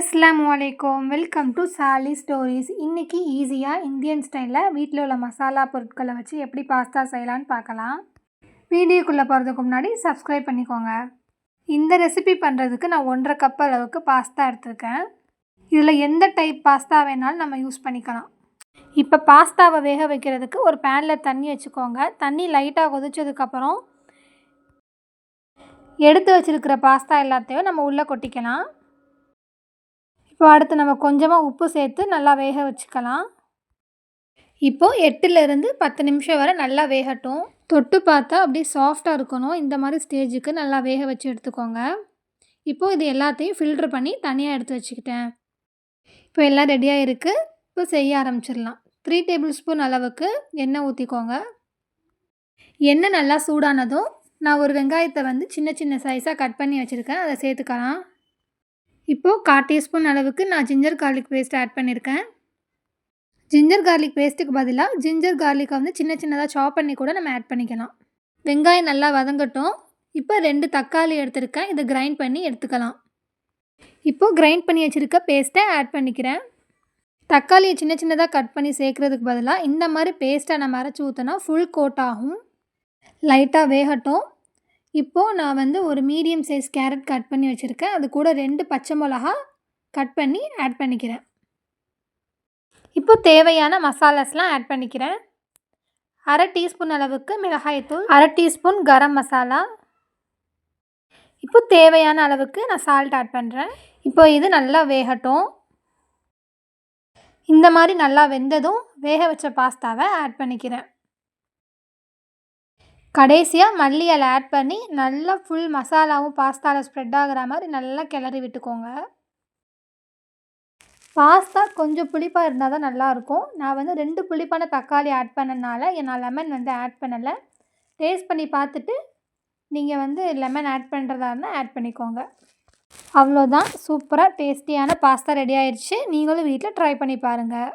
அஸ்ஸலாமு அலைக்கும். Welcome to சாலி ஸ்டோரிஸ். இன்றைக்கி ஈஸியாக இந்தியன் ஸ்டைலில் வீட்டில் உள்ள மசாலா பொருட்களை வச்சு எப்படி பாஸ்தா செய்யலான்னு பார்க்கலாம். வீடியோக்குள்ளே போகிறதுக்கு முன்னாடி சப்ஸ்கிரைப் பண்ணிக்கோங்க. இந்த ரெசிபி பண்ணுறதுக்கு நான் 1.5 கப் அளவுக்கு பாஸ்தா எடுத்திருக்கேன். இதில் எந்த டைப் பாஸ்தா வேணாலும் நம்ம யூஸ் பண்ணிக்கலாம். இப்போ பாஸ்தாவை வேக வைக்கிறதுக்கு ஒரு பேனில் தண்ணி வச்சுக்கோங்க. தண்ணி லைட்டாக கொதிச்சதுக்கப்புறம் எடுத்து வச்சுருக்கிற பாஸ்தா எல்லாத்தையும் நம்ம உள்ளே கொட்டிக்கலாம். இப்போ அடுத்து நம்ம கொஞ்சமாக உப்பு சேர்த்து நல்லா வேக வச்சுக்கலாம். இப்போது 8லேருந்து 10 நிமிஷம் வரை நல்லா வேகட்டும். தொட்டு பார்த்தா அப்படியே சாஃப்டாக இருக்கணும். இந்த மாதிரி ஸ்டேஜுக்கு நல்லா வேக வச்சு எடுத்துக்கோங்க. இப்போது இது எல்லாத்தையும் ஃபில்ட்ரு பண்ணி தனியாக எடுத்து வச்சுக்கிட்டேன். இப்போ எல்லாம் ரெடியாக இருக்குது. இப்போ செய்ய ஆரம்பிச்சிடலாம். 3 டேபிள் ஸ்பூன் அளவுக்கு எண்ணெய் ஊற்றிக்கோங்க. எண்ணெய் நல்லா சூடானதும் நான் ஒரு வெங்காயத்தை சின்ன சின்ன சைஸாக கட் பண்ணி வச்சுருக்கேன். அதை சேர்த்துக்கலாம். இப்போது 1/4 டீஸ்பூன் அளவுக்கு நான் ஜிஞ்சர் கார்லிக் பேஸ்ட் ஆட் பண்ணியிருக்கேன். ஜிஞ்சர் கார்லிக் பேஸ்ட்டுக்கு பதிலாக ஜிஞ்சர் கார்லிக்கை சின்ன சின்னதாக சாப் பண்ணி கூட நம்ம ஆட் பண்ணிக்கலாம். வெங்காயம் நல்லா வதங்கட்டும். இப்போ 2 தக்காளி எடுத்துருக்கேன். இதை கிரைண்ட் பண்ணி எடுத்துக்கலாம். இப்போது கிரைண்ட் பண்ணி வச்சுருக்க பேஸ்ட்டை ஆட் பண்ணிக்கிறேன். தக்காளியை சின்ன சின்னதாக கட் பண்ணி சேர்க்குறதுக்கு பதிலாக இந்த மாதிரி பேஸ்ட்டை நம்ம அரைச்சி ஊற்றினா ஃபுல் கோட் ஆகும். லைட்டாக வேகட்டும். இப்போது நான் ஒரு மீடியம் சைஸ் கேரட் கட் பண்ணி வச்சுருக்கேன். அது கூட 2 பச்சை மிளகா கட் பண்ணி ஆட் பண்ணிக்கிறேன். இப்போது தேவையான மசாலாஸ்லாம் ஆட் பண்ணிக்கிறேன். 1/2 டீஸ்பூன் அளவுக்கு மிளகாய்த்தூள், 1/2 டீஸ்பூன் கரம் மசாலா. இப்போது தேவையான அளவுக்கு நான் சால்ட் ஆட் பண்ணுறேன். இப்போ இது நல்லா வேகட்டும். இந்த மாதிரி நல்லா வெந்ததும் வேக வச்ச பாஸ்தாவை ஆட் பண்ணிக்கிறேன். கடைசியாக மல்லி இலை ஆட் பண்ணி நல்லா ஃபுல் மசாலாவும் பாஸ்தாவில் ஸ்ப்ரெட் ஆகிற மாதிரி நல்லா கிளறி விட்டுக்கோங்க. பாஸ்தா கொஞ்சம் புளிப்பாக இருந்தால் தான் நல்லாயிருக்கும். நான் 2 புளிப்பான தக்காளி ஆட் பண்ணனால நான் லெமன் ஆட் பண்ணலை. டேஸ்ட் பண்ணி பார்த்துட்டு நீங்கள் லெமன் ஆட் பண்ணுறதா இருந்தால் ஆட் பண்ணிக்கோங்க. அவ்வளோதான், சூப்பராக டேஸ்டியான பாஸ்தா ரெடி ஆயிடுச்சு. நீங்களும் வீட்டில் ட்ரை பண்ணி பாருங்கள்.